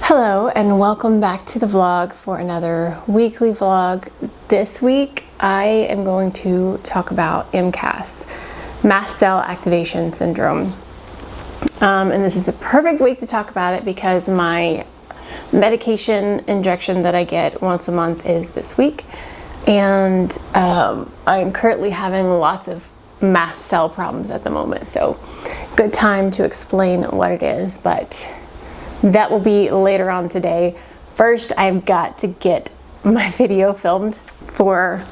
Hello and welcome back to the vlog for another weekly vlog. This week I am going to talk about MCAS, mast cell activation syndrome. And this is the perfect week to talk about it because my medication injection that I get once a month is this week. And I'm currently having lots of mast cell problems at the moment. So good time to explain what it is, but that will be later on today. First, I've got to get my video filmed for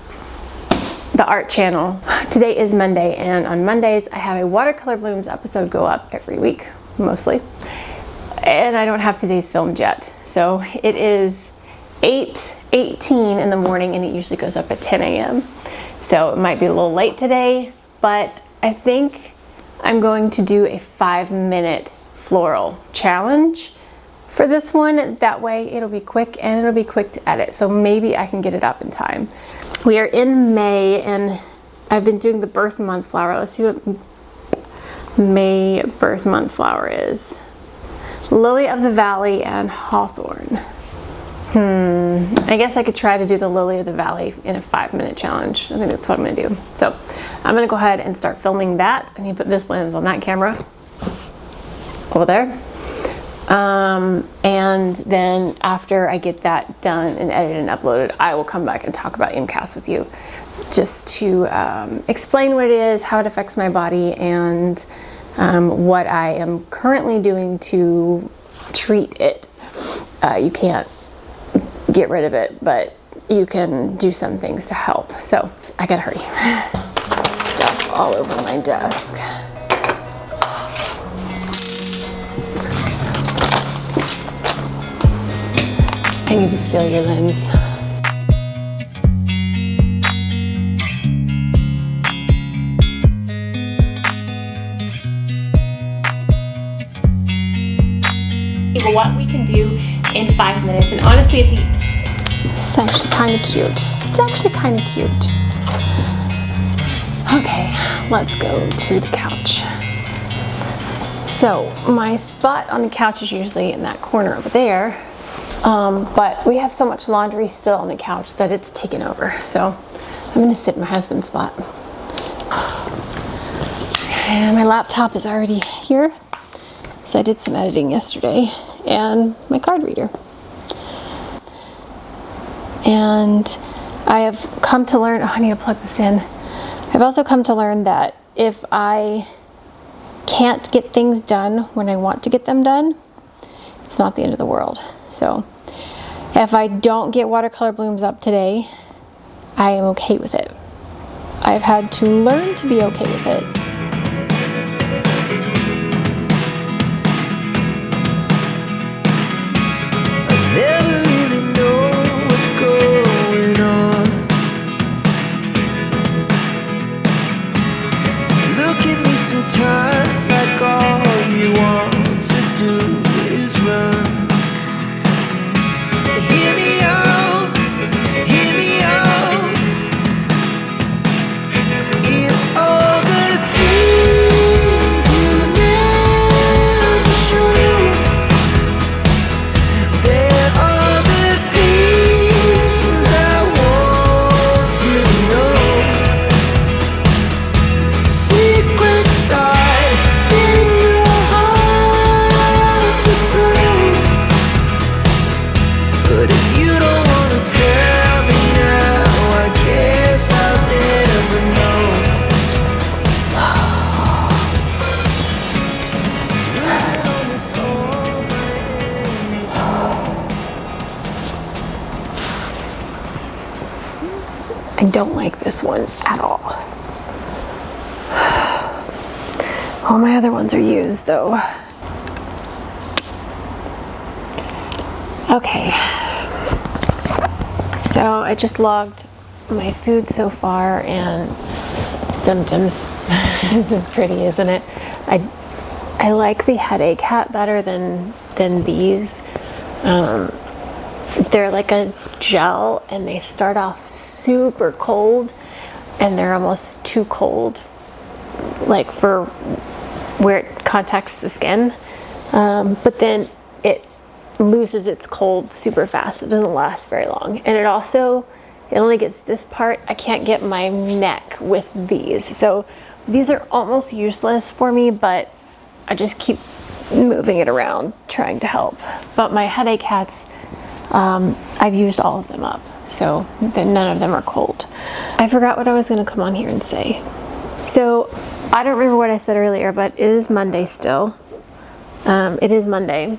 the art channel. Today is Monday, and on Mondays I have a watercolor blooms episode go up every week, mostly. And I don't have today's filmed yet. So it is 8:18 in the morning and it usually goes up at 10 a.m. So it might be a little late today, but I think I'm going to do a 5-minute floral challenge for this one. That way it'll be quick and it'll be quick to edit, so maybe I can get it up in time. We are in May and I've been doing the birth month flower. Let's see what May birth month flower is. Lily of the Valley and Hawthorn. I guess I could try to do the Lily of the Valley in a 5-minute challenge. I think that's what I'm gonna do. So I'm gonna go ahead and start filming that. I need to put this lens on that camera over there. And then after I get that done and edited and uploaded, I will come back and talk about MCAS with you, just to explain what it is, how it affects my body, and what I am currently doing to treat it. You can't get rid of it, but you can do some things to help. So I gotta hurry. Stuff all over my desk. I need to steal your lens. What we can do in 5 minutes, and honestly, it's actually kind of cute. It's actually kind of cute. Okay, let's go to the couch. So my spot on the couch is usually in that corner over there. But we have so much laundry still on the couch that it's taken over. So I'm gonna sit in my husband's spot. And my laptop is already here. So I did some editing yesterday, and my card reader. And I have come to learn, oh, I need to plug this in. I've also come to learn that if I can't get things done when I want to get them done, it's not the end of the world. So if I don't get watercolor blooms up today, I am okay with it. I've had to learn to be okay with it. I never really know what's going on. You look at me sometimes like all you want to do is run. Hear me out, hear me out. It's all the things you never show. There are the things I want to know. Secrets start in your heart so slow. But if you don't wanna tell me now, I guess I'll never know. Losing almost all my energy. I don't like this one at all. All my other ones are used though. Okay. So I just logged my food so far and symptoms. Isn't pretty, isn't it? I like the headache hat better than these. They're like a gel and they start off super cold and they're almost too cold, like for where it contacts the skin. But then it loses its cold super fast. It doesn't last very long. And it only gets this part. I can't get my neck with these. So these are almost useless for me, but I just keep moving it around, trying to help. But my headache hats, I've used all of them up. So none of them are cold. I forgot what I was gonna come on here and say. So I don't remember what I said earlier, but it is Monday still. It is Monday.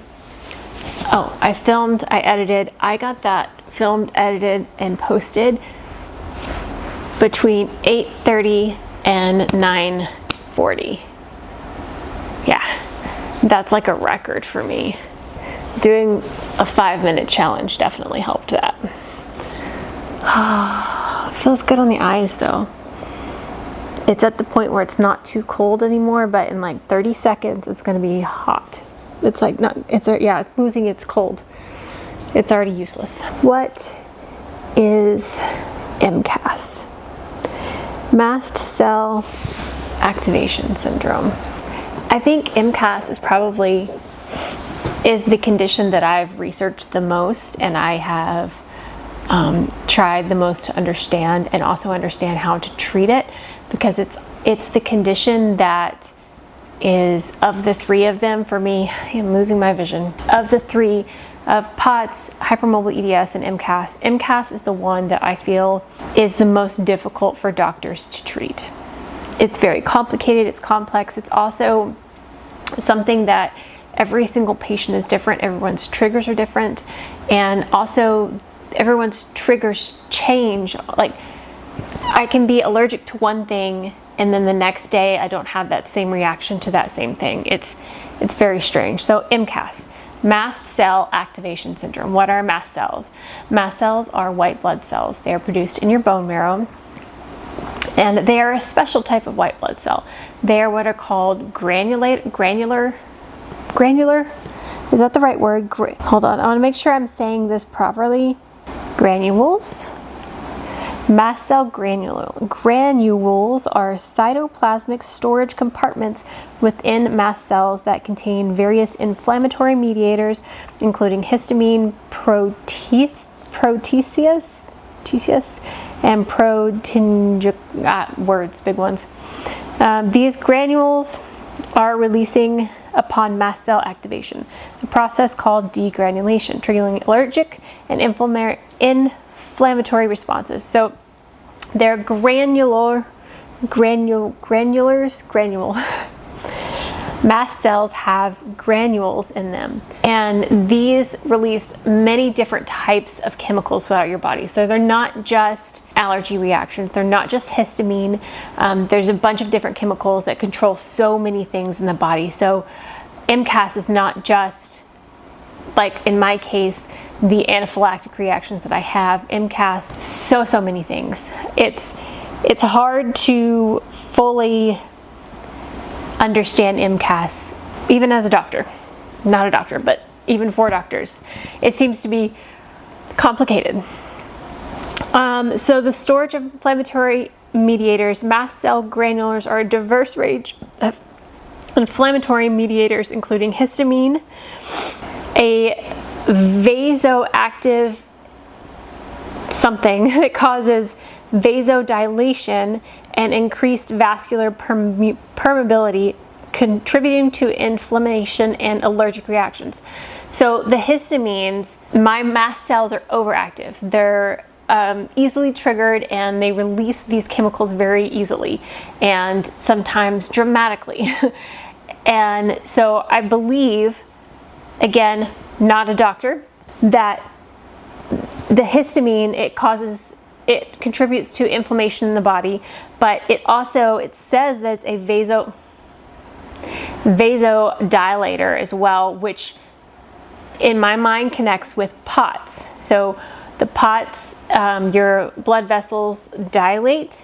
Oh, I filmed, I edited. I got that filmed, edited, and posted between 8:30 and 9:40. Yeah, that's like a record for me. Doing a 5-minute challenge definitely helped that. Feels good on the eyes though. It's at the point where it's not too cold anymore, but in like 30 seconds it's gonna be hot. It's like it's losing its cold. It's already useless. What is MCAS? Mast cell activation syndrome. I think MCAS is the condition that I've researched the most, and I have tried the most to understand, and also understand how to treat it, because it's the condition that is, of the three of them for me, I'm losing my vision, of the three, of POTS, hypermobile EDS, and MCAS, MCAS is the one that I feel is the most difficult for doctors to treat. It's very complicated, it's complex, it's also something that every single patient is different, everyone's triggers are different, and also everyone's triggers change. Like, I can be allergic to one thing and then the next day I don't have that same reaction to that same thing. It's very strange. So MCAS, mast cell activation syndrome. What are mast cells? Mast cells are white blood cells. They are produced in your bone marrow, and they are a special type of white blood cell. They are what are called granular, is that the right word? Hold on, I want to make sure I'm saying this properly. Granules. Mast cell granules are cytoplasmic storage compartments within mast cells that contain various inflammatory mediators, including histamine, proteases, and words, big ones. These granules are releasing upon mast cell activation, a process called degranulation, triggering allergic and inflammatory responses. So they're granule. Mast cells have granules in them, and these release many different types of chemicals throughout your body. So they're not just allergy reactions, they're not just histamine. There's a bunch of different chemicals that control so many things in the body. So MCAS is not just, like in my case, the anaphylactic reactions that I have. MCAS, so many things. It's hard to fully understand MCAS, even as a doctor. Not a doctor, but even for doctors. It seems to be complicated. So the storage of inflammatory mediators, mast cell granules are a diverse range of inflammatory mediators, including histamine, a vasoactive something that causes vasodilation and increased vascular permeability, contributing to inflammation and allergic reactions. So the histamines, my mast cells are overactive. They're easily triggered, and they release these chemicals very easily and sometimes dramatically. And so I believe, again, not a doctor, that the histamine, it contributes to inflammation in the body, but it says that it's a vasodilator as well, which in my mind connects with POTS. So the POTS, your blood vessels dilate,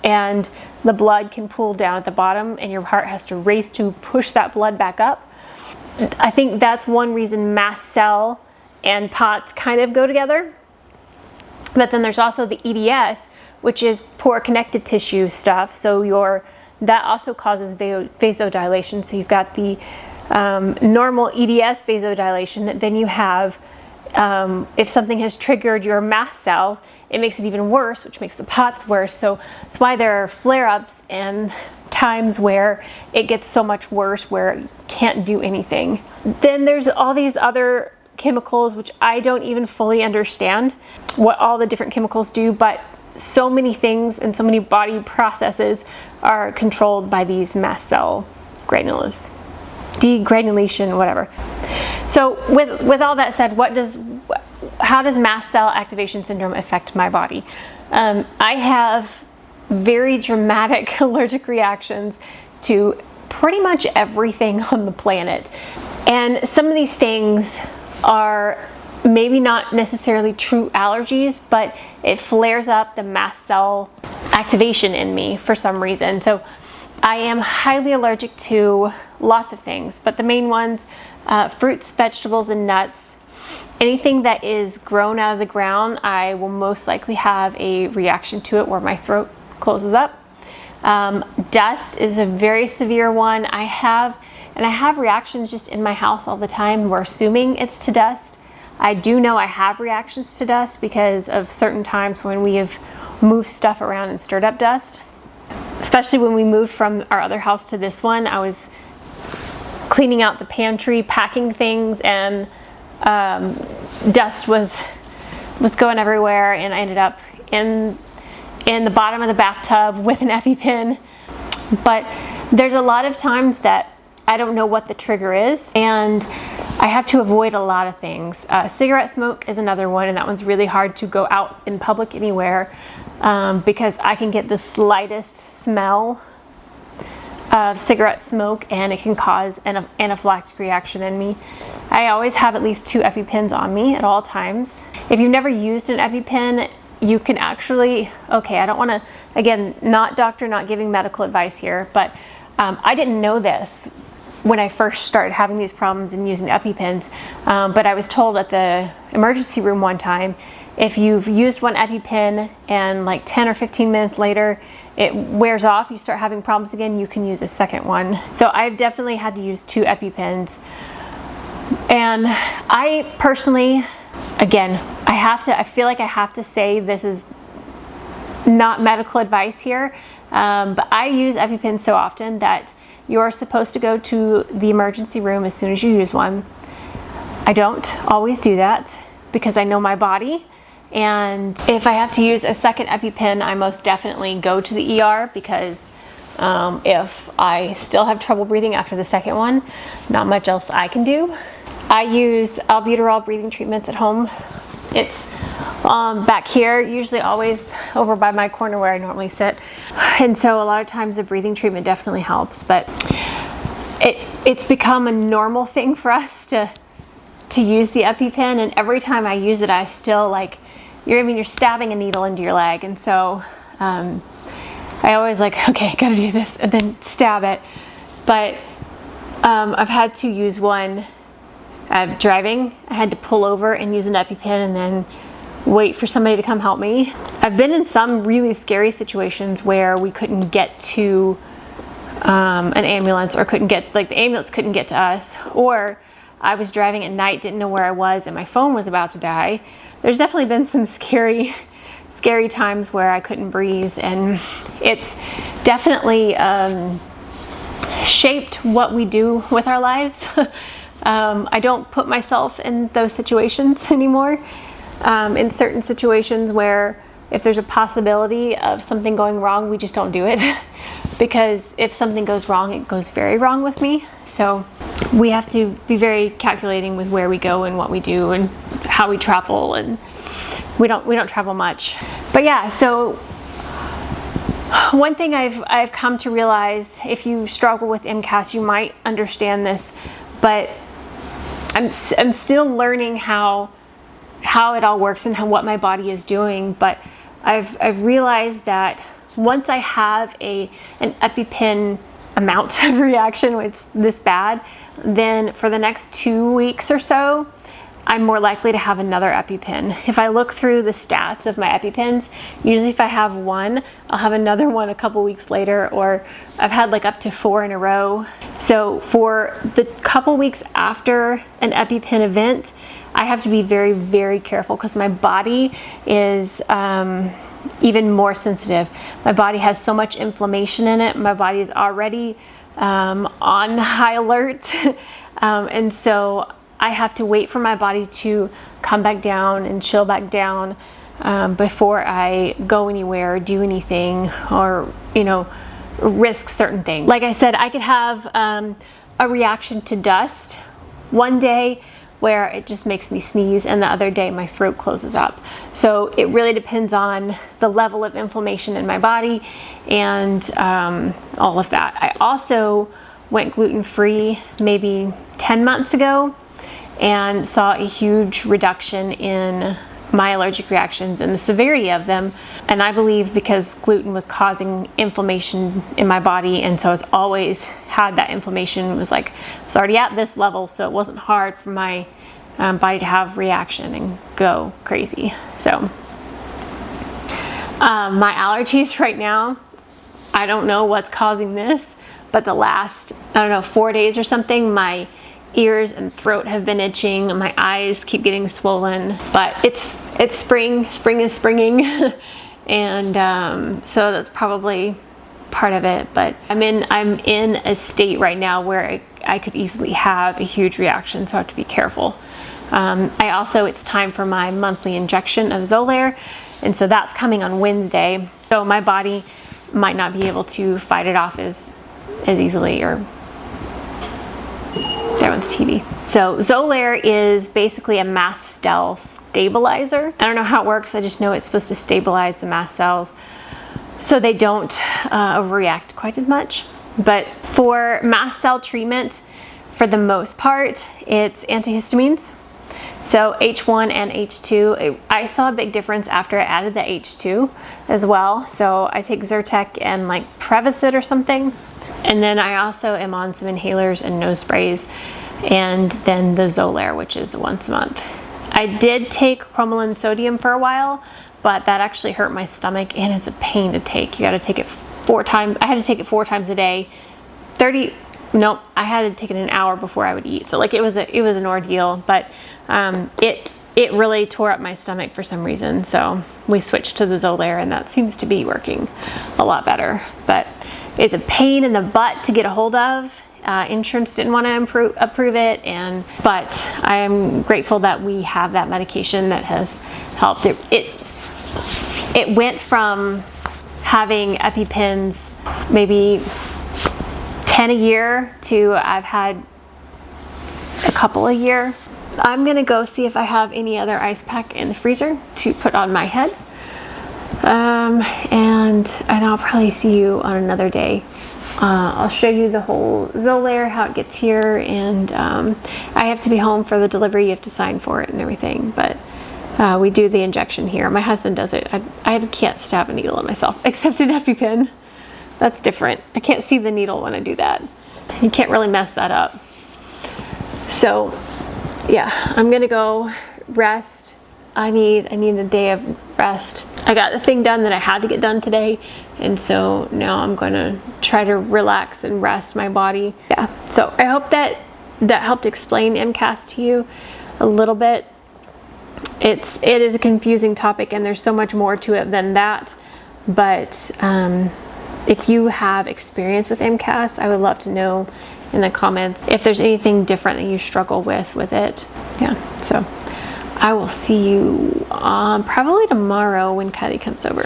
and the blood can pool down at the bottom, and your heart has to race to push that blood back up. I think that's one reason mast cell and POTS kind of go together. But then there's also the EDS, which is poor connective tissue stuff. So that also causes vasodilation. So you've got the normal EDS vasodilation, then you have, if something has triggered your mast cell, it makes it even worse, which makes the POTS worse. So that's why there are flare-ups and times where it gets so much worse where you can't do anything. Then there's all these other chemicals, which I don't even fully understand what all the different chemicals do, but so many things and so many body processes are controlled by these mast cell granules, degranulation, whatever. So with all that said, how does mast cell activation syndrome affect my body? I have very dramatic allergic reactions to pretty much everything on the planet. And some of these things are maybe not necessarily true allergies, but it flares up the mast cell activation in me for some reason. So I am highly allergic to lots of things, but the main ones, fruits, vegetables, and nuts. Anything that is grown out of the ground, I will most likely have a reaction to it where my throat closes up. Dust is a very severe one. I have reactions just in my house all the time. We're assuming it's to dust. I do know I have reactions to dust because of certain times when we have moved stuff around and stirred up dust. Especially when we moved from our other house to this one, I was cleaning out the pantry, packing things, and dust was going everywhere, and I ended up in the bottom of the bathtub with an EpiPen. But there's a lot of times that I don't know what the trigger is, and I have to avoid a lot of things. Cigarette smoke is another one, and that one's really hard to go out in public anywhere because I can get the slightest smell of cigarette smoke and it can cause an anaphylactic reaction in me. I always have at least 2 EpiPens on me at all times. If you've never used an EpiPen, you can actually, okay, I don't want to, again, not giving medical advice here, but I didn't know this when I first started having these problems and using EpiPens, but I was told at the emergency room one time, if you've used one EpiPen and like 10 or 15 minutes later it wears off, you start having problems again, you can use a second one. So I've definitely had to use 2 EpiPens. And I personally, again, I feel like I have to say this is not medical advice here, but I use EpiPens so often that you're supposed to go to the emergency room as soon as you use one. I don't always do that because I know my body, and if I have to use a second EpiPen, I most definitely go to the ER because if I still have trouble breathing after the second one, not much else I can do. I use albuterol breathing treatments at home. It's back here, usually always over by my corner where I normally sit. And so a lot of times the breathing treatment definitely helps, but it's become a normal thing for us to use the EpiPen, and every time I use it, I still you're stabbing a needle into your leg, and so I always okay, gotta do this, and then stab it. But I've had to use one driving. I had to pull over and use an EpiPen and then wait for somebody to come help me. I've been in some really scary situations where we couldn't get to an ambulance, or the ambulance couldn't get to us, or I was driving at night, didn't know where I was, and my phone was about to die. There's definitely been some scary times where I couldn't breathe, and it's definitely shaped what we do with our lives. I don't put myself in those situations anymore. In certain situations where if there's a possibility of something going wrong, we just don't do it. Because if something goes wrong, it goes very wrong with me. So we have to be very calculating with where we go and what we do and how we travel, and we don't travel much. But yeah, so one thing I've come to realize, if you struggle with MCAS, you might understand this, but I'm still learning how it all works and what my body is doing. But I've realized that once I have an EpiPen amount of reaction, it's this bad, then for the next 2 weeks or so, I'm more likely to have another EpiPen. If I look through the stats of my EpiPens, usually if I have one, I'll have another one a couple weeks later, or I've had like up to 4 in a row. So for the couple weeks after an EpiPen event, I have to be very, very careful because my body is even more sensitive. My body has so much inflammation in it. My body is already on high alert. And so I have to wait for my body to come back down and chill back down before I go anywhere or do anything, or, you know, risk certain things. Like I said, I could have a reaction to dust one day where it just makes me sneeze, and the other day my throat closes up. So it really depends on the level of inflammation in my body and all of that. I also went gluten-free maybe 10 months ago and saw a huge reduction in my allergic reactions and the severity of them. And I believe because gluten was causing inflammation in my body, and so I was always had that inflammation, it was like, it's already at this level, so it wasn't hard for my body to have reaction and go crazy. So my allergies right now, I don't know what's causing this, but the last, I don't know, 4 days or something, my ears and throat have been itching, my eyes keep getting swollen. But it's spring is springing and so that's probably part of it. But I'm in a state right now where I could easily have a huge reaction, so I have to be careful. It's time for my monthly injection of Xolair, and so that's coming on Wednesday, so my body might not be able to fight it off as easily. Or there on the TV. So Xolair is basically a mast cell stabilizer. I don't know how it works, I just know it's supposed to stabilize the mast cells so they don't overreact quite as much. But for mast cell treatment, for the most part, it's antihistamines. So H1 and H2, I saw a big difference after I added the H2 as well. So I take Zyrtec and like Prevacid or something. And then I also am on some inhalers and nose sprays, and then the Xolair, which is once a month. I did take cromolyn sodium for a while, but that actually hurt my stomach and it's a pain to take. You got to take it 4 times. I had to take it 4 times a day. I had to take it an hour before I would eat. So like it was an ordeal, but it really tore up my stomach for some reason. So we switched to the Xolair, and that seems to be working a lot better. But it's a pain in the butt to get a hold of. Insurance didn't want to approve it, but I am grateful that we have that medication that has helped. It went from having EpiPens maybe 10 a year to I've had a couple a year. I'm gonna go see if I have any other ice pack in the freezer to put on my head. And I'll probably see you on another day. I'll show you the whole Xolair, how it gets here, and I have to be home for the delivery. You have to sign for it and everything, but we do the injection here. My husband does it. I can't stab a needle in myself, except an EpiPen. That's different. I can't see the needle when I do that. You can't really mess that up. So yeah, I'm gonna go rest. I need a day of rest. I got the thing done that I had to get done today, and so now I'm gonna try to relax and rest my body. Yeah, so I hope that helped explain MCAS to you a little bit. It is a confusing topic, and there's so much more to it than that, but if you have experience with MCAS, I would love to know in the comments if there's anything different that you struggle with it. Yeah, so I will see you probably tomorrow when Kylie comes over.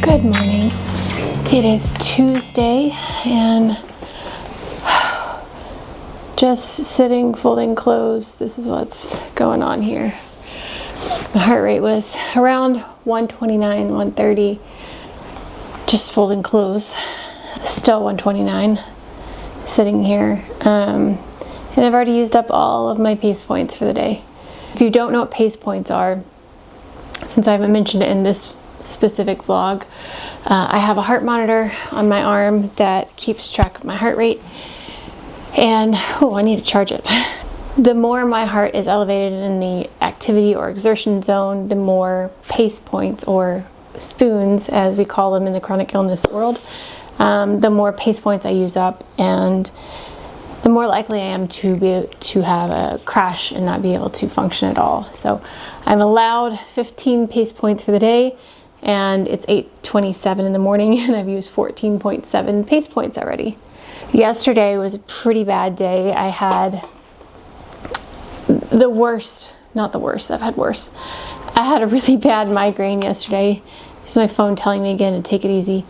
Good morning. It is Tuesday and just sitting folding clothes. This is what's going on here. My heart rate was around 129, 130. Just folding clothes. Still 129. sitting here. And I've already used up all of my pace points for the day. If you don't know what pace points are, since I haven't mentioned it in this specific vlog, I have a heart monitor on my arm that keeps track of my heart rate. And, oh, I need to charge it. The more my heart is elevated in the activity or exertion zone, the more pace points, or spoons as we call them in the chronic illness world, the more pace points I use up, and the more likely I am to have a crash and not be able to function at all. So I'm allowed 15 pace points for the day, and it's 8:27 in the morning, and I've used 14.7 pace points already. Yesterday was a pretty bad day. I had the worst, not the worst, I've had worse. I had a really bad migraine yesterday. This is my phone telling me again to take it easy.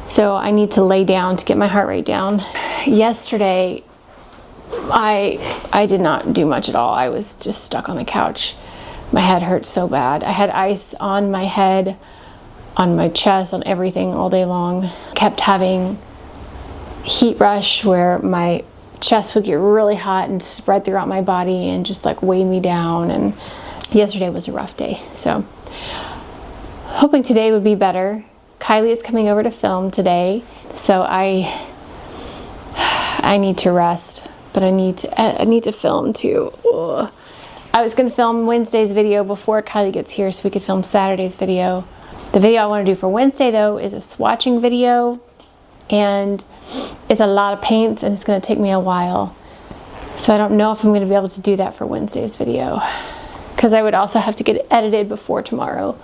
So I need to lay down to get my heart rate down. Yesterday, I did not do much at all. I was just stuck on the couch. My head hurt so bad. I had ice on my head, on my chest, on everything all day long. Kept having heat rush where my chest would get really hot and spread throughout my body and just like weigh me down. And yesterday was a rough day. So hoping today would be better. Kylie is coming over to film today, so I need to rest, but I need to film too. Ugh. I was going to film Wednesday's video before Kylie gets here so we could film Saturday's video. The video I want to do for Wednesday though is a swatching video, and it's a lot of paints and it's going to take me a while. So I don't know if I'm going to be able to do that for Wednesday's video, because I would also have to get it edited before tomorrow.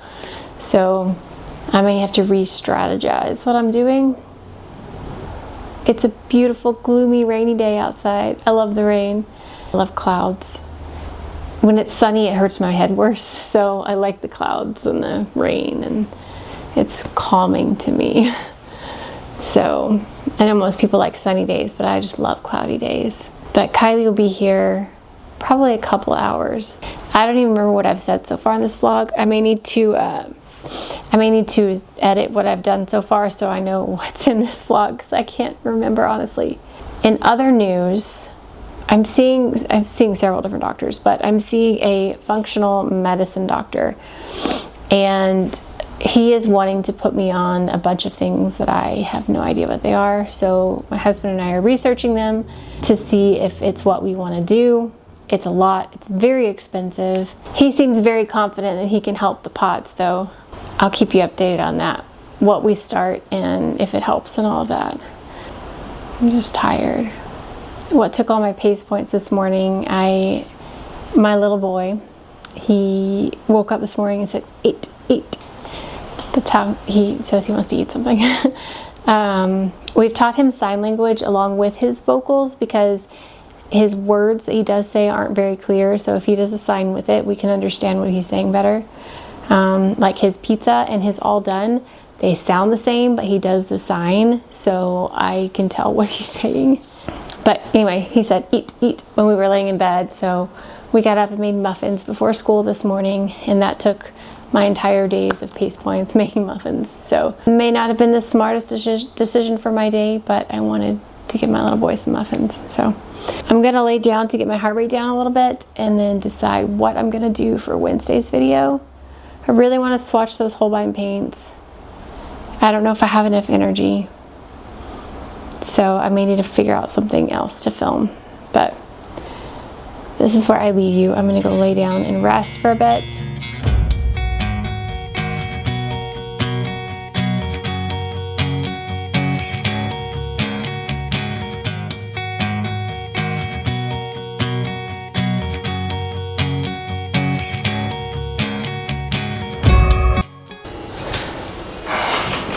So I may have to re-strategize what I'm doing. It's a beautiful, gloomy, rainy day outside. I love the rain. I love clouds. When it's sunny, it hurts my head worse. So I like the clouds and the rain, and it's calming to me. So I know most people like sunny days, but I just love cloudy days. But Kylie will be here probably a couple hours. I don't even remember what I've said so far in this vlog. I may need to edit what I've done so far so I know what's in this vlog, because I can't remember honestly. In other news, I'm seeing several different doctors, but I'm seeing a functional medicine doctor, and he is wanting to put me on a bunch of things that I have no idea what they are. So my husband and I are researching them to see if it's what we want to do. It's a lot. It's very expensive. He seems very confident that he can help the POTS though. I'll keep you updated on that, what we start and if it helps and all of that. I'm just tired. What took all my pace points this morning, my little boy, he woke up this morning and said, 8, 8. That's how he says he wants to eat something. We've taught him sign language along with his vocals, because his words that he does say aren't very clear. So if he does a sign with it, we can understand what he's saying better. Like his pizza and his all done, they sound the same, but he does the sign, so I can tell what he's saying. But anyway, he said eat, eat when we were laying in bed. So we got up and made muffins before school this morning, and that took my entire days of pace points making muffins. So it may not have been the smartest decision for my day, but I wanted to give my little boy some muffins. So I'm gonna lay down to get my heart rate down a little bit and then decide what I'm gonna do for Wednesday's video. I really want to swatch those Holbein paints. I don't know if I have enough energy, so I may need to figure out something else to film. But this is where I leave you. I'm gonna go lay down and rest for a bit.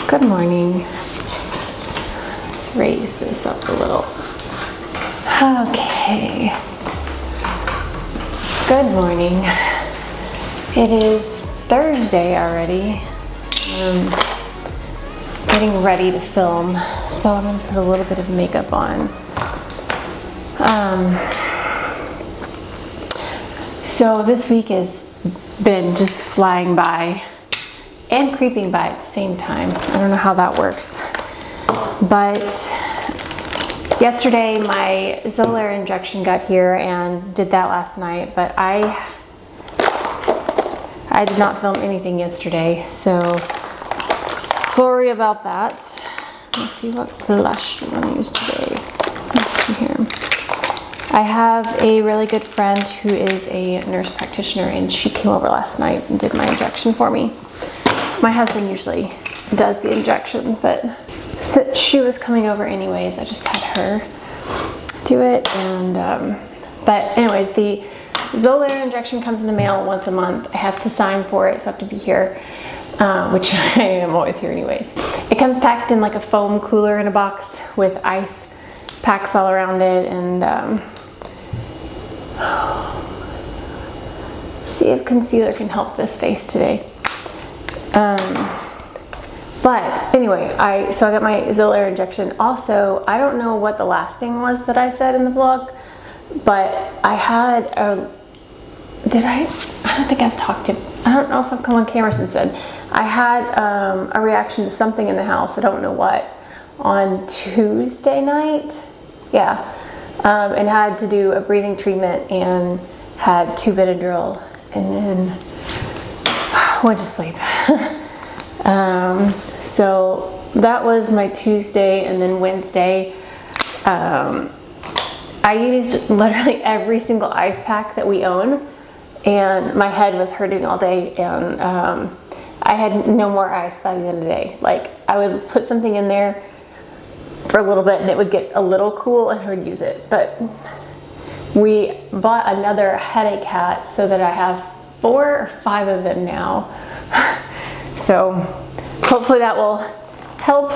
Good morning. Let's raise this up a little. Okay. Good morning. It is Thursday already. Getting ready to film, so I'm gonna put a little bit of makeup on. So this week has been just flying by and creeping by at the same time. I don't know how that works, but Yesterday, my Xolair injection got here and did that last night, but I did not film anything yesterday, so sorry about that. Let's see what blush we want to use today. Let's see here. I have a really good friend who is a nurse practitioner, and she came over last night and did my injection for me. My husband usually does the injection, but since she was coming over anyways, I just had her do it. And but anyways, the Xolair injection comes in the mail once a month. I have to sign for it, so I have to be here, which I am always here anyways. It comes packed in like a foam cooler in a box with ice packs all around it, and see if concealer can help this face today. But anyway, so I got my Xolair injection. Also, I don't know what the last thing was that I said in the vlog, but I had a, I don't think I've talked to, I don't know if I've come on camera since then. I had a reaction to something in the house, I don't know what, on Tuesday night, yeah, and had to do a breathing treatment and had 2 Benadryl and then went to sleep. So that was my Tuesday, and then Wednesday, I used literally every single ice pack that we own, and my head was hurting all day, and I had no more ice by the end of the day. Like, I would put something in there for a little bit and it would get a little cool and I would use it. But we bought another headache hat so that I have 4 or 5 of them now. So hopefully that will help.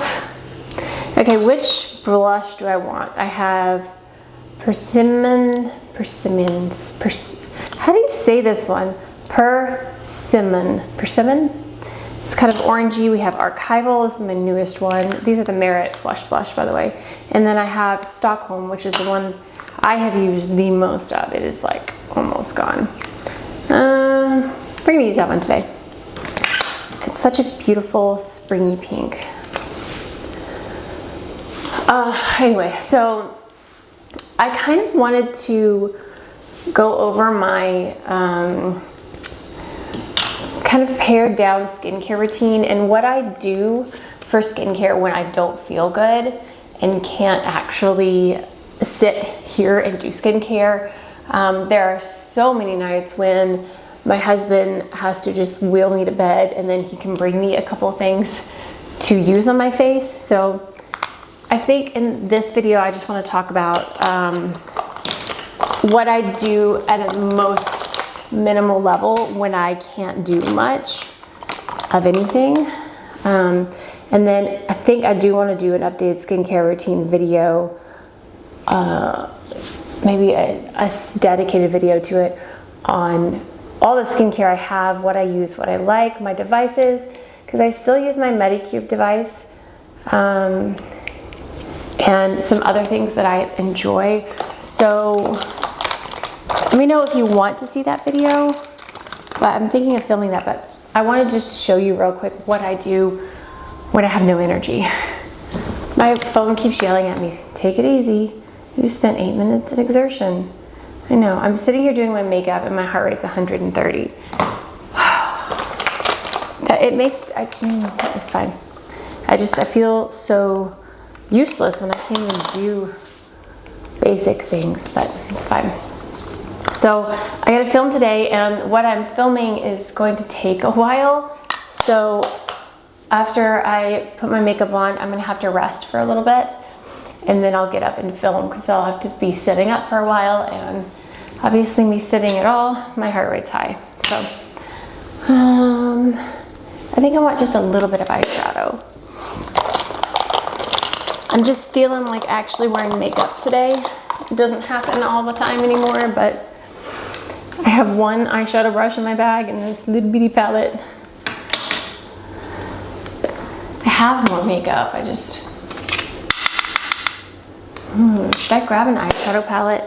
Okay, which blush do I want? I have Persimmons, how do you say this one? Persimmon. It's kind of orangey. We have Archival, this is my newest one. These are the Merit Flush Blush, by the way. And then I have Stockholm, which is the one I have used the most of. It is like almost gone. We're gonna use that one today. It's such a beautiful springy pink. Anyway, so I kind of wanted to go over my kind of pared down skincare routine and what I do for skincare when I don't feel good and can't actually sit here and do skincare. There are so many nights when my husband has to just wheel me to bed and then he can bring me a couple of things to use on my face. So I think in this video I just want to talk about what I do at a most minimal level when I can't do much of anything. And then I think I do want to do an updated skincare routine video, maybe a dedicated video to it on all the skincare I have, what I use, what I like, my devices, because I still use my Medicube device, and some other things that I enjoy. So let me know if you want to see that video, but I'm thinking of filming that, but I wanted just to show you real quick what I do when I have no energy. My phone keeps yelling at me, take it easy. You spent 8 minutes at exertion. I know, I'm sitting here doing my makeup and my heart rate's 130. It makes, it's fine. I feel so useless when I can't even do basic things, but it's fine. So I gotta film today, and what I'm filming is going to take a while. So after I put my makeup on, I'm gonna have to rest for a little bit, and then I'll get up and film because I'll have to be sitting up for a while, and obviously me sitting at all, my heart rate's high. So I think I want just a little bit of eyeshadow. I'm just feeling like actually wearing makeup today. It doesn't happen all the time anymore, but I have one eyeshadow brush in my bag and this little bitty palette. I have more makeup, I just... should I grab an eyeshadow palette?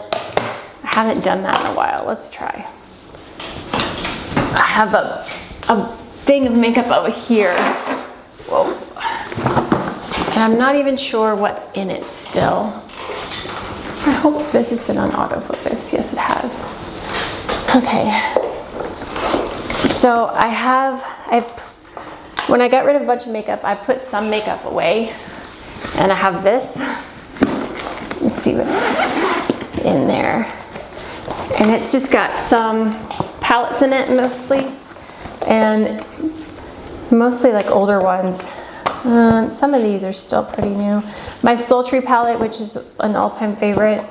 I haven't done that in a while, let's try. I have a thing of makeup over here. Whoa. And I'm not even sure what's in it still. I hope this has been on autofocus. Yes, it has. Okay. So when I got rid of a bunch of makeup, I put some makeup away. And I have this. Let's see what's in there. And it's just got some palettes in it mostly. And mostly like older ones. Some of these are still pretty new. My Sultry palette, which is an all-time favorite.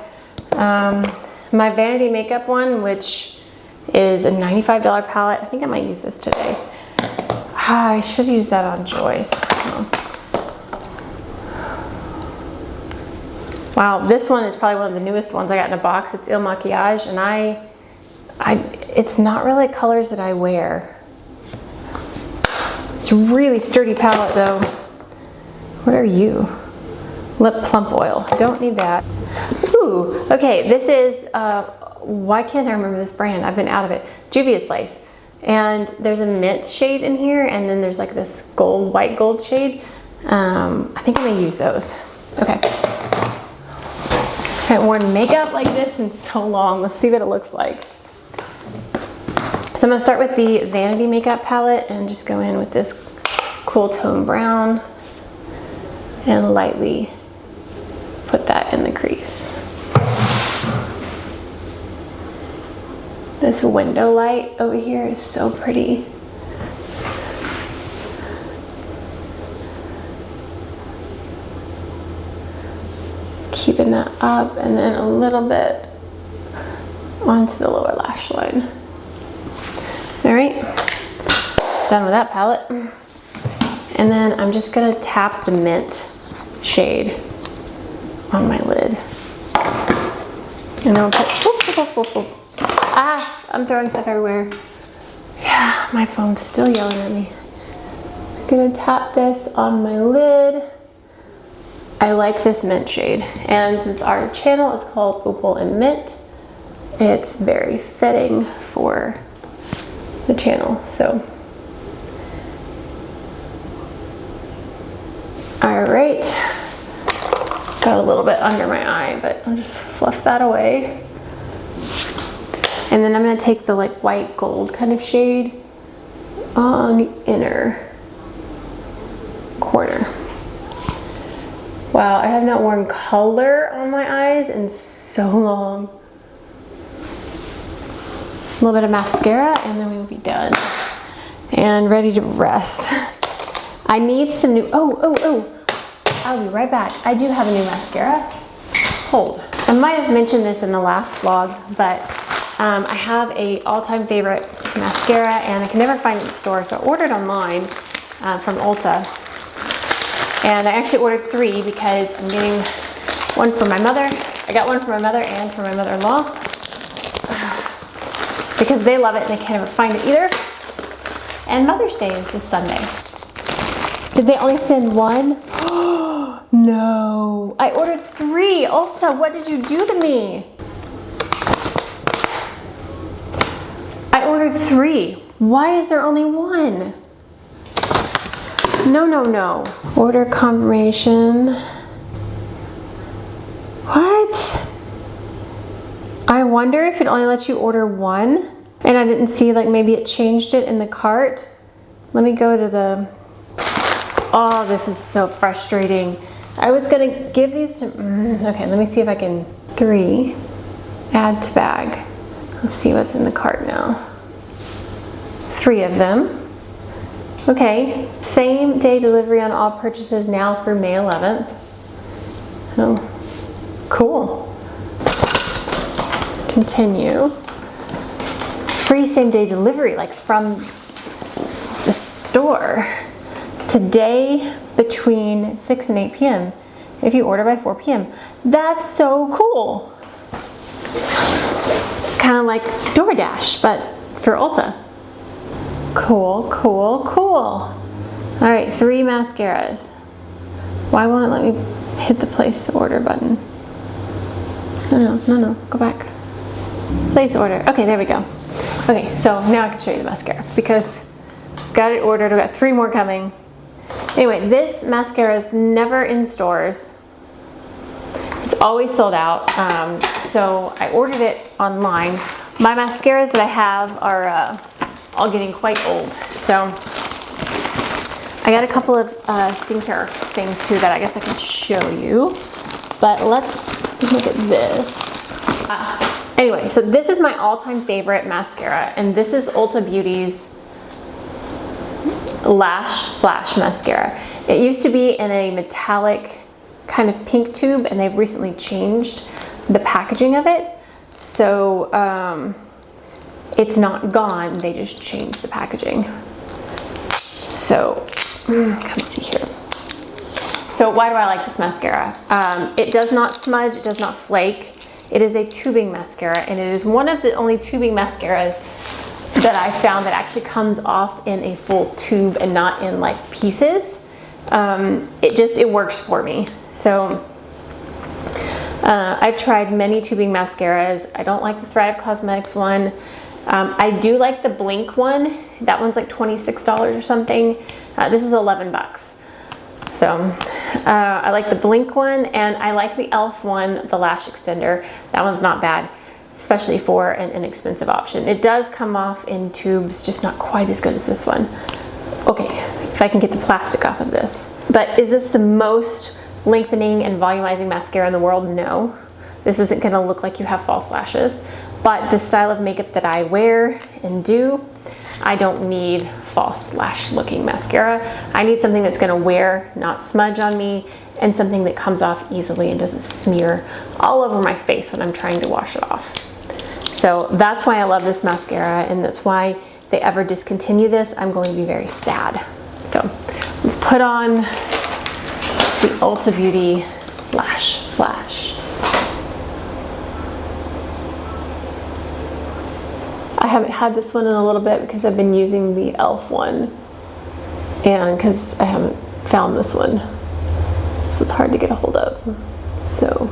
My Vanity Makeup one, which is a $95 palette. I think I might use this today. I should use that on Joyce. Oh. Wow, this one is probably one of the newest ones I got in a box. It's Il Makiage, and it's not really colors that I wear. It's a really sturdy palette though. What are you? Lip Plump Oil. I don't need that. Ooh, okay, this is, why can't I remember this brand? I've been out of it. Juvia's Place. And there's a mint shade in here, and then there's like this white gold shade. I think I'm gonna use those. Okay. I haven't worn makeup like this in so long. Let's see what it looks like. So I'm gonna start with the Vanity Makeup palette and just go in with this cool tone brown and lightly put that in the crease. This window light over here is so pretty. Keeping that up, and then a little bit onto the lower lash line. All right, done with that palette. And then I'm just gonna tap the mint shade on my lid. And then we'll put, ah, I'm throwing stuff everywhere. Yeah, my phone's still yelling at me. I'm gonna tap this on my lid. I like this mint shade, and since our channel is called Opal and Mint, it's very fitting for the channel, so. All right, got a little bit under my eye, but I'll just fluff that away. And then I'm gonna take the like white gold kind of shade on the inner corner. Wow, I have not worn color on my eyes in so long. A little bit of mascara, and then we will be done. And ready to rest. I need some new, I'll be right back. I do have a new mascara. Hold. I might have mentioned this in the last vlog, but I have a all-time favorite mascara, and I can never find it in the store, so I ordered online from Ulta. And I actually ordered 3 because I'm getting one for my mother. I got one for my mother and for my mother-in-law because they love it and they can't ever find it either. And Mother's Day is this Sunday. Did they only send 1? No. I ordered 3. Ulta, what did you do to me? I ordered 3. Why is there only 1? No, no, no. Order confirmation. What? I wonder if it only lets you order 1, and I didn't see, like maybe it changed it in the cart. Let me go to the, oh, this is so frustrating. I was gonna give these to, okay, let me see if I can, 3, add to bag. Let's see what's in the cart now. 3 of them. Okay, same day delivery on all purchases now through May 11th. Oh, cool. Continue. Free same day delivery, like from the store. Today between 6 and 8 p.m. if you order by 4 p.m. That's so cool. It's kind of like DoorDash, but for Ulta. Cool, cool, cool. All right, 3 mascaras. Why won't it let me hit the place order button? No, go back. Place order. Okay, there we go. Okay, so now I can show you the mascara because got it ordered. I've got 3 more coming. Anyway, this mascara is never in stores. It's always sold out. So I ordered it online. My mascaras that I have are all getting quite old. So I got a couple of skincare things too that I guess I can show you. But let's look at this. Anyway, so this is my all-time favorite mascara, and this is Ulta Beauty's Lash Flash Mascara. It used to be in a metallic kind of pink tube, and they've recently changed the packaging of it. So it's not gone, they just changed the packaging. So, come see here. So why do I like this mascara? It does not smudge, it does not flake. It is a tubing mascara, and it is one of the only tubing mascaras that I found that actually comes off in a full tube and not in like pieces. It works for me. So I've tried many tubing mascaras. I don't like the Thrive Cosmetics one. I do like the Blink one. That one's like $26 or something. This is 11 bucks. So I like the Blink one, and I like the e.l.f. one, the lash extender. That one's not bad, especially for an inexpensive option. It does come off in tubes, just not quite as good as this one. Okay, if I can get the plastic off of this. But is this the most lengthening and volumizing mascara in the world? No. This isn't gonna look like you have false lashes. But the style of makeup that I wear and do, I don't need false lash looking mascara. I need something that's gonna wear, not smudge on me, and something that comes off easily and doesn't smear all over my face when I'm trying to wash it off. So that's why I love this mascara, and that's why if they ever discontinue this, I'm going to be very sad. So let's put on the Ulta Beauty Lash Flash. I haven't had this one in a little bit because I've been using the e.l.f. one, and because I haven't found this one, so it's hard to get a hold of. So,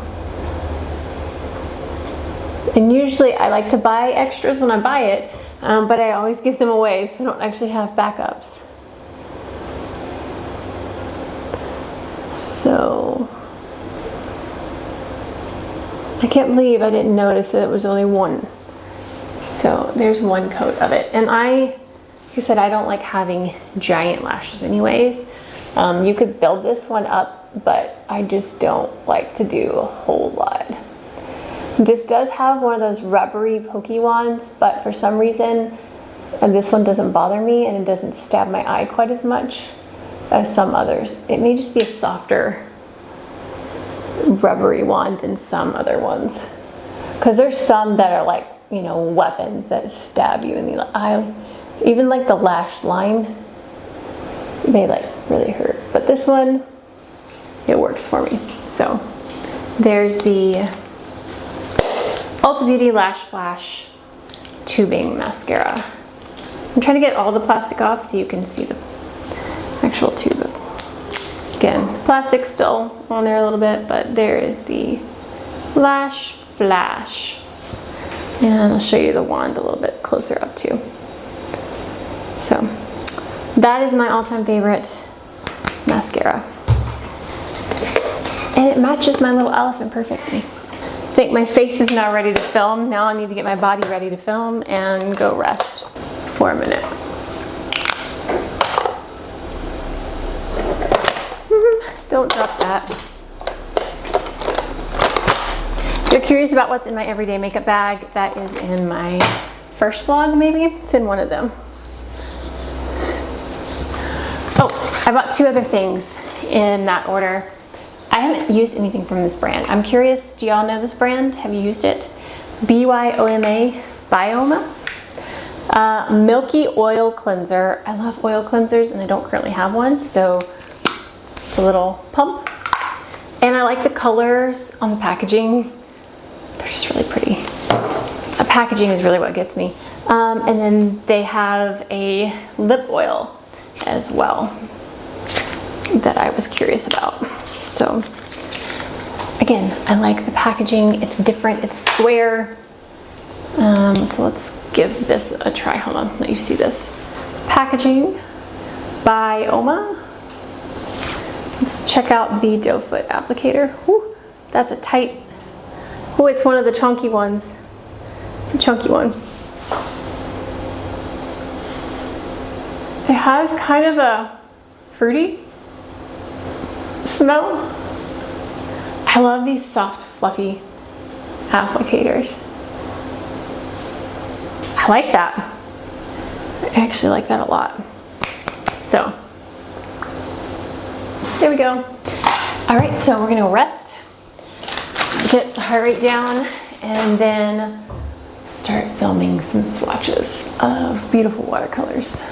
and usually I like to buy extras when I buy it, but I always give them away, so I don't actually have backups. So I can't believe I didn't notice that it was only one. So there's one coat of it. And like I said, I don't like having giant lashes anyways. You could build this one up, but I just don't like to do a whole lot. This does have one of those rubbery pokey wands, but for some reason, this one doesn't bother me and it doesn't stab my eye quite as much as some others. It may just be a softer rubbery wand than some other ones. Because there's some that are like, you know, weapons that stab you in the eye. Even like the lash line, they like really hurt. But this one, it works for me. So there's the Ulta Beauty Lash Flash Tubing Mascara. I'm trying to get all the plastic off so you can see the actual tube. Again, plastic's still on there a little bit, but there is the Lash Flash. And I'll show you the wand a little bit closer up too. So that is my all-time favorite mascara. And it matches my little elephant perfectly. I think my face is now ready to film. Now I need to get my body ready to film and go rest for a minute. Don't drop that. If you're curious about what's in my everyday makeup bag, that is in my first vlog maybe. It's in one of them. Oh, I bought two other things in that order. I haven't used anything from this brand. I'm curious, do y'all know this brand? Have you used it? BYOMA, Milky Oil Cleanser. I love oil cleansers and I don't currently have one, so it's a little pump. And I like the colors on the packaging. They're just really pretty. The packaging is really what gets me. And then they have a lip oil as well that I was curious about. So again, I like the packaging. It's different, it's square. So let's give this a try. Hold on, let you see this. Packaging by Oma. Let's check out the doe foot applicator. Whew, That's a tight, oh, it's one of the chunky ones. It's a chunky one. It has kind of a fruity smell. I love these soft, fluffy applicators. I like that. I actually like that a lot. So, there we go. All right, so we're gonna rest, get the heart rate down, and then start filming some swatches of beautiful watercolors.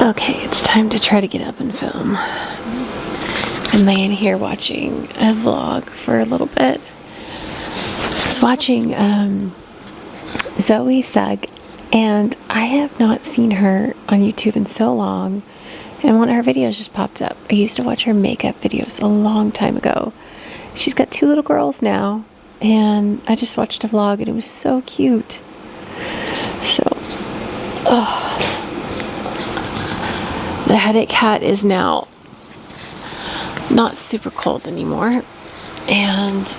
Okay, it's time to try to get up and film. I'm laying here watching a vlog for a little bit. I was watching Zoe Sugg, and I have not seen her on YouTube in so long, and one of her videos just popped up. I used to watch her makeup videos a long time ago. She's got 2 little girls now, and I just watched a vlog, and it was so cute. So, the headache hat is now not super cold anymore, and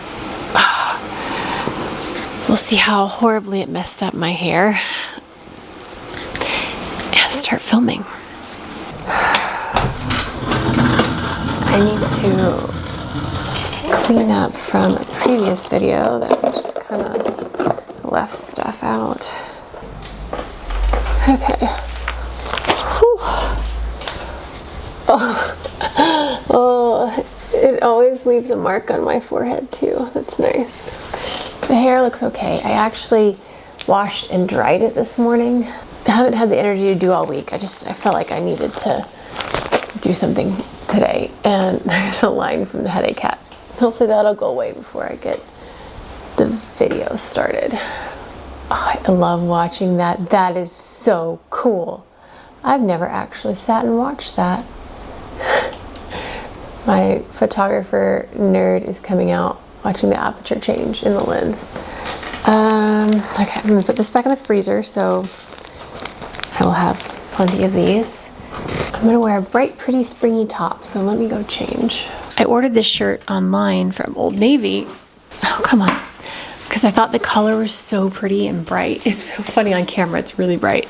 we'll see how horribly it messed up my hair and start filming. I need to clean up from a previous video that I just kind of left stuff out. Okay. Whew. Oh, it always leaves a mark on my forehead too. That's nice. The hair looks okay. I actually washed and dried it this morning. I haven't had the energy to do all week. I felt like I needed to do something today. And there's a line from the headache hat. Hopefully that'll go away before I get the video started. Oh, I love watching that. That is so cool. I've never actually sat and watched that. My photographer nerd is coming out, watching the aperture change in the lens. Okay, I'm gonna put this back in the freezer so I will have plenty of these. I'm gonna wear a bright, pretty springy top, so let me go change. I ordered this shirt online from Old Navy. Oh, come on. Because I thought the color was so pretty and bright. It's so funny on camera, it's really bright.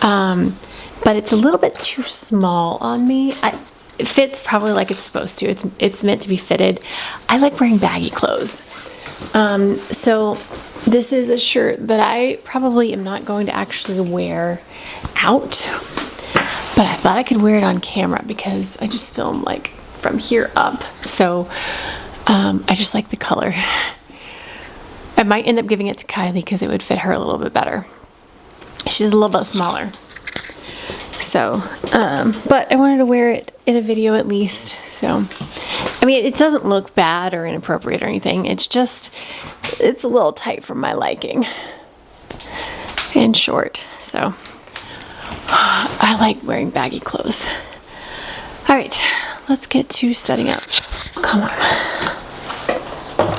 But it's a little bit too small on me. It fits probably like it's supposed to. It's meant to be fitted. I like wearing baggy clothes. So this is a shirt that I probably am not going to actually wear out. But I thought I could wear it on camera because I just film like from here up. So I just like the color. I might end up giving it to Kylie because it would fit her a little bit better. She's a little bit smaller. So, but I wanted to wear it in a video at least. So, I mean, it doesn't look bad or inappropriate or anything. It's just, it's a little tight for my liking and short. So, I like wearing baggy clothes. All right, let's get to setting up. Come on.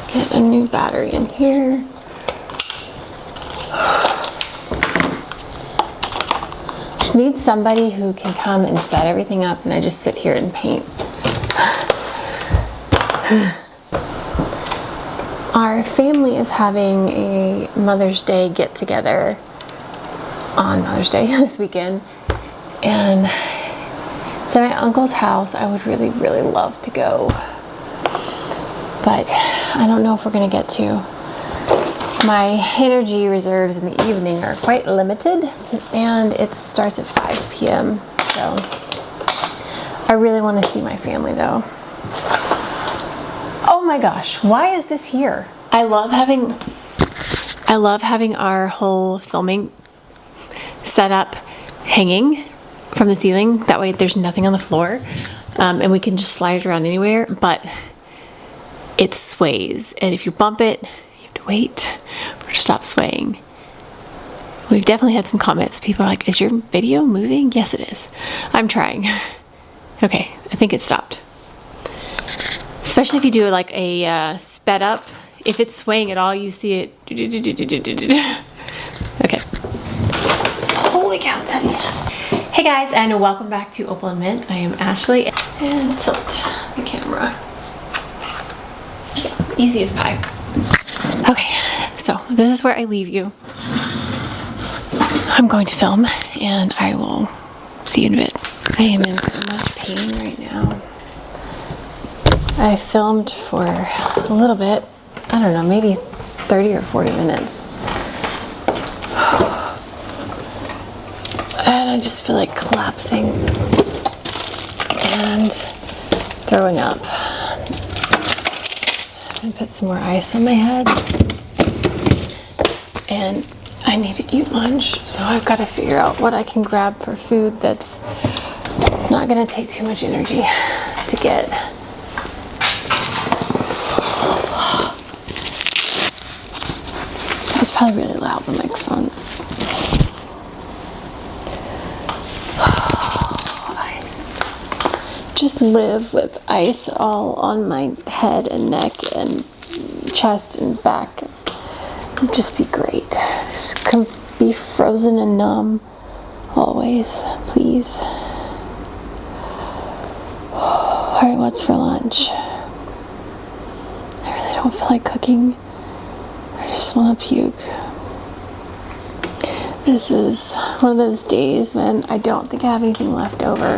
Get a new battery in here. Just need somebody who can come and set everything up, and I just sit here and paint. Our family is having a Mother's Day get together on Mother's Day this weekend, and it's at my uncle's house. I would really, really love to go, but I don't know if we're gonna get to. My energy reserves in the evening are quite limited, and it starts at 5 p.m. So I really want to see my family though. Oh my gosh, why is this here? I love having our whole filming set up hanging from the ceiling. That way there's nothing on the floor, and we can just slide it around anywhere, but it sways, and if you bump it, you have to wait or stop swaying. We've definitely had some comments. People are like, is your video moving? Yes, it is. I'm trying. Okay, I think it stopped. Especially if you do like a sped up. If it's swaying at all, you see it. Okay. Holy cow, it's heavy. Hey guys, and welcome back to Opal and Mint. I am Ashley. And tilt the camera. Yeah, easy as pie. Okay, so this is where I leave you. I'm going to film, and I will see you in a bit. I am in so much pain right now. I filmed for a little bit. I don't know, maybe 30 or 40 minutes. And I just feel like collapsing and throwing up. I'm gonna put some more ice on my head. And I need to eat lunch, so I've got to figure out what I can grab for food that's not gonna take too much energy to get. That was probably really loud, the microphone. Ice. Just live with ice all on my head and neck and chest and back. It'd just be great. Just be frozen and numb always, please. Alright, what's for lunch? I really don't feel like cooking. I just want to puke. This is one of those days when I don't think I have anything left over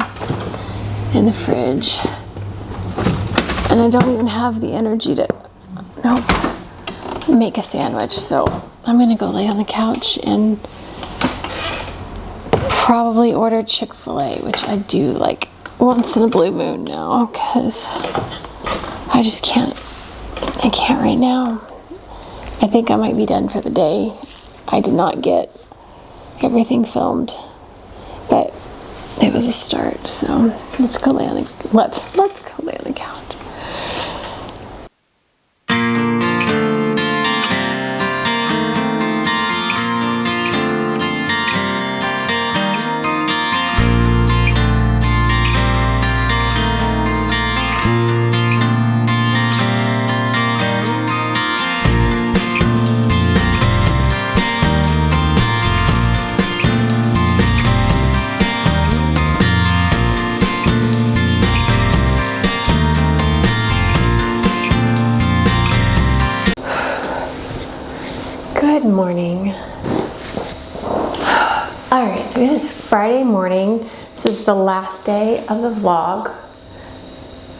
in the fridge. And I don't even have the energy to make a sandwich. So I'm going to go lay on the couch and probably order Chick-fil-A, which I do like once in a blue moon now, because I just can't. I can't right now. I think I might be done for the day. I did not get everything filmed, but it was a start. So let's go lay on the let's go lay on the couch. Good morning. Alright, so it is Friday morning. This is the last day of the vlog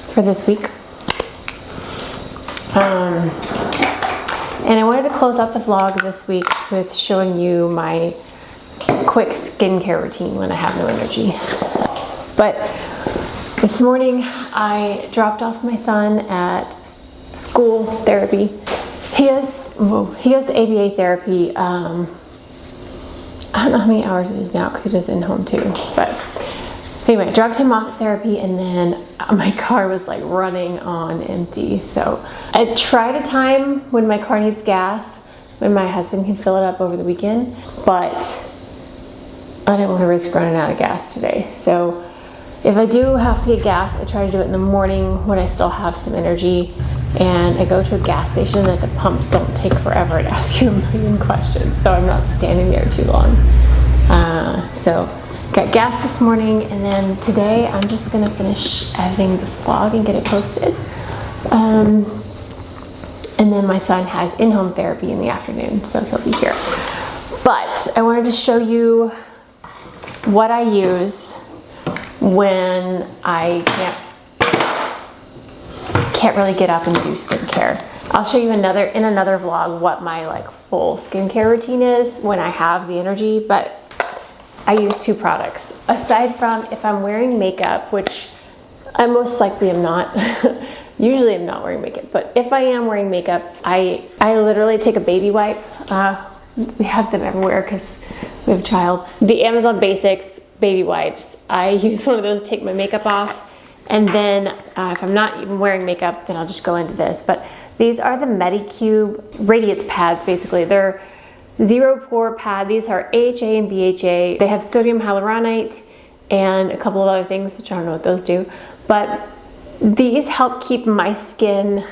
for this week. And I wanted to close out the vlog this week with showing you my quick skincare routine when I have no energy. But this morning I dropped off my son at school therapy. He goes to ABA therapy. I don't know how many hours it is now because he does in-home too. But anyway, dropped him off at therapy, and then my car was like running on empty. So I tried a time when my car needs gas, when my husband can fill it up over the weekend, but I didn't want to risk running out of gas today. So if I do have to get gas, I try to do it in the morning when I still have some energy. And I go to a gas station that the pumps don't take forever to ask you a million questions, so I'm not standing there too long. So got gas this morning, and then today I'm just gonna finish editing this vlog and get it posted. And then my son has in-home therapy in the afternoon, so he'll be here. But I wanted to show you what I use when I can't really get up and do skincare. I'll show you in another vlog what my like full skincare routine is when I have the energy, but I use two products. Aside from if I'm wearing makeup, which I most likely am not. Usually I'm not wearing makeup, but if I am wearing makeup, I literally take a baby wipe. We have them everywhere because we have a child. The Amazon Basics baby wipes. I use one of those to take my makeup off. And then if I'm not even wearing makeup, then I'll just go into this. But These are the Medicube Radiance pads, basically. They're 0 pore pad. These are AHA and BHA. They have sodium hyaluronate and a couple of other things, which I don't know what those do. But these help keep my skin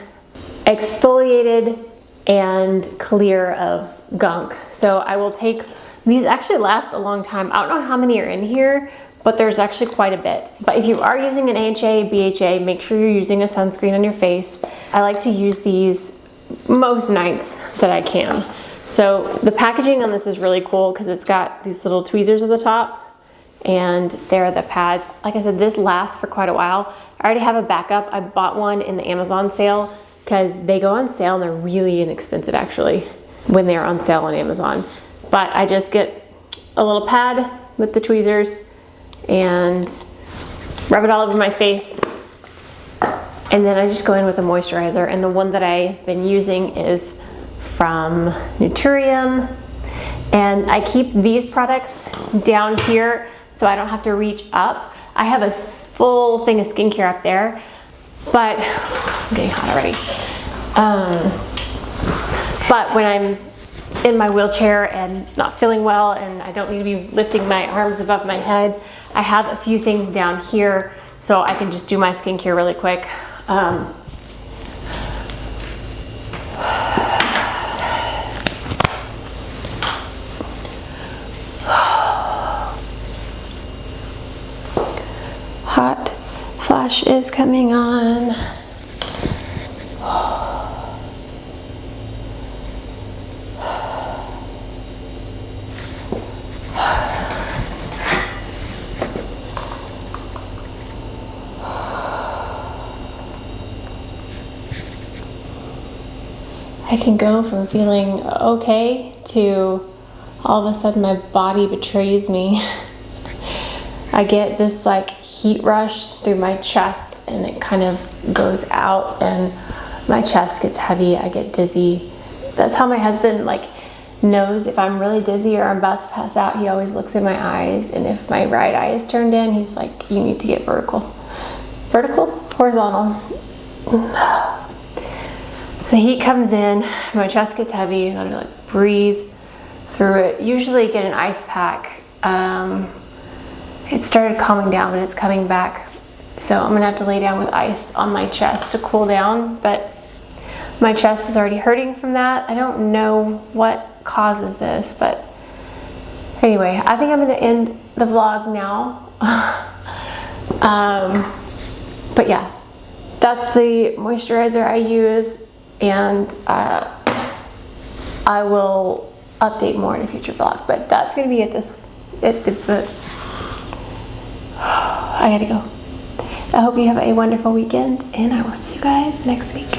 exfoliated and clear of gunk. So I will take, these actually last a long time. I don't know how many are in here, but there's actually quite a bit. But if you are using an AHA, BHA, make sure you're using a sunscreen on your face. I like to use these most nights that I can. So the packaging on this is really cool because it's got these little tweezers at the top, and there are the pads. Like I said, this lasts for quite a while. I already have a backup. I bought one in the Amazon sale because they go on sale and they're really inexpensive actually when they're on sale on Amazon. But I just get a little pad with the tweezers and rub it all over my face, and then I just go in with a moisturizer, and the one that I've been using is from Naturium, and I keep these products down here so I don't have to reach up. I have a full thing of skincare up there, but I'm getting hot already. But when I'm in my wheelchair and not feeling well and I don't need to be lifting my arms above my head, I have a few things down here so I can just do my skincare really quick. Hot flash is coming on. I can go from feeling okay to all of a sudden my body betrays me. I get this like heat rush through my chest, and it kind of goes out and my chest gets heavy. I get dizzy. That's how my husband like knows if I'm really dizzy or I'm about to pass out. He always looks in my eyes, and if my right eye is turned in, he's like, you need to get vertical. Vertical? Horizontal. The heat comes in, my chest gets heavy, I gotta like breathe through it. Usually get an ice pack. It started calming down, but it's coming back. So I'm gonna have to lay down with ice on my chest to cool down, but my chest is already hurting from that. I don't know what causes this, but anyway, I think I'm gonna end the vlog now. But yeah, that's the moisturizer I use, and I will update more in a future vlog, but that's gonna be it. I gotta go. I hope you have a wonderful weekend, and I will see you guys next week.